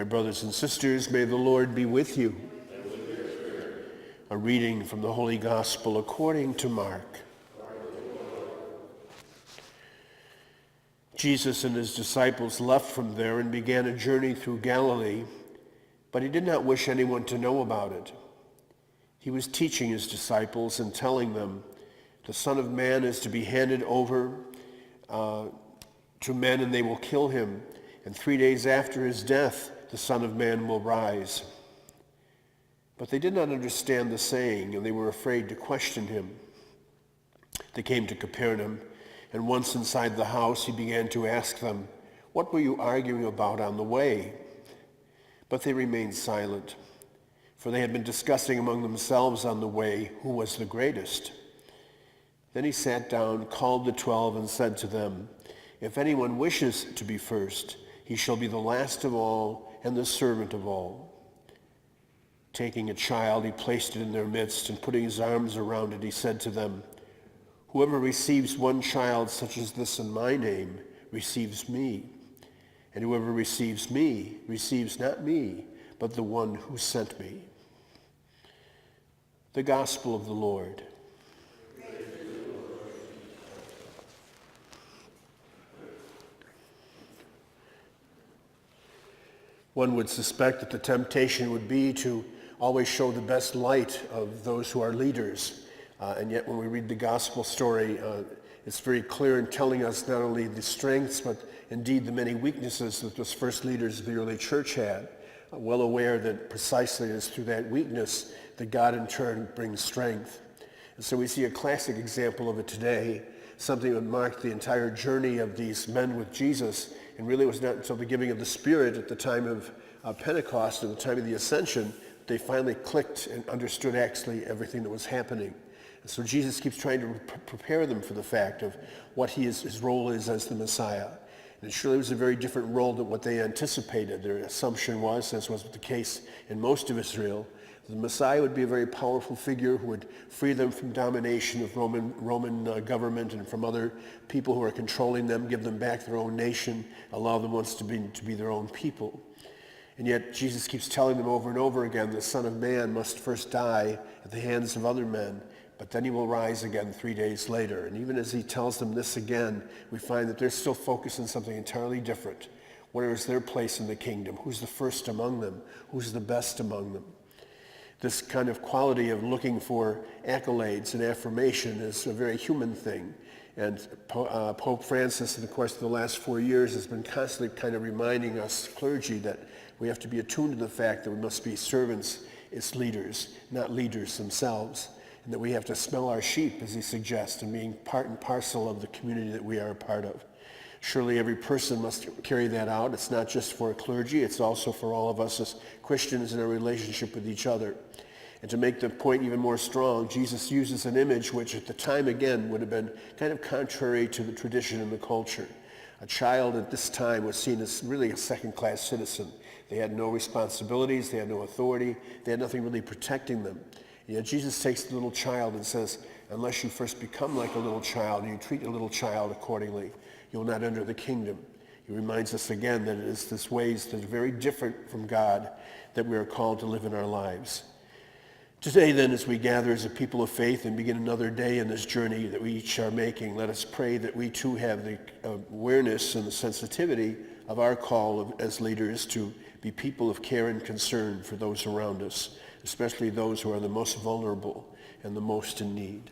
My brothers and sisters, may the Lord be with you. And with your spirit. A reading from the Holy Gospel according to Mark. Jesus and his disciples left from there and began a journey through Galilee, but he did not wish anyone to know about it. He was teaching his disciples and telling them, "The Son of Man is to be handed over to men, and they will kill him. And 3 days after his death, the Son of Man will rise." But they did not understand the saying, and they were afraid to question him. They came to Capernaum, and once inside the house, he began to ask them, "What were you arguing about on the way?" But they remained silent, for they had been discussing among themselves on the way who was the greatest. Then he sat down, called the 12, and said to them, "If anyone wishes to be first, he shall be the last of all and the servant of all." Taking a child, he placed it in their midst, and putting his arms around it, he said to them, "Whoever receives one child such as this in my name receives me. And whoever receives me receives not me, but the one who sent me." The Gospel of the Lord. One would suspect that the temptation would be to always show the best light of those who are leaders. And yet when we read the gospel story, it's very clear in telling us not only the strengths, but indeed the many weaknesses that those first leaders of the early church had, well aware that precisely it is through that weakness that God in turn brings strength. And so we see a classic example of it today, something that marked the entire journey of these men with Jesus. And really it was not until the giving of the Spirit at the time of Pentecost, at the time of the Ascension, they finally clicked and understood actually everything that was happening. And so Jesus keeps trying to prepare them for the fact of what his role is as the Messiah. And it surely was a very different role than what they anticipated. Their assumption was, as was the case in most of Israel, the Messiah would be a very powerful figure who would free them from domination of Roman government and from other people who are controlling them, give them back their own nation, allow them once to be their own people. And yet Jesus keeps telling them over and over again, the Son of Man must first die at the hands of other men, but then he will rise again 3 days later. And even as he tells them this again, we find that they're still focused on something entirely different. Where is their place in the kingdom? Who's the first among them? Who's the best among them? This kind of quality of looking for accolades and affirmation is a very human thing. And Pope Francis, in the course of the last 4 years, has been constantly kind of reminding us clergy that we have to be attuned to the fact that we must be servants as leaders, not leaders themselves. And that we have to smell our sheep, as he suggests, and being part and parcel of the community that we are a part of. Surely every person must carry that out. It's not just for clergy, it's also for all of us as Christians in our relationship with each other. And to make the point even more strong, Jesus uses an image which at the time, again, would have been kind of contrary to the tradition and the culture. A child at this time was seen as really a second-class citizen. They had no responsibilities, they had no authority, they had nothing really protecting them. And yet Jesus takes the little child and says, unless you first become like a little child and you treat a little child accordingly, you'll not enter the kingdom. He reminds us again that it is this ways that are very different from God that we are called to live in our lives. Today then, as we gather as a people of faith and begin another day in this journey that we each are making, let us pray that we too have the awareness and the sensitivity of our call as leaders to be people of care and concern for those around us, especially those who are the most vulnerable and the most in need.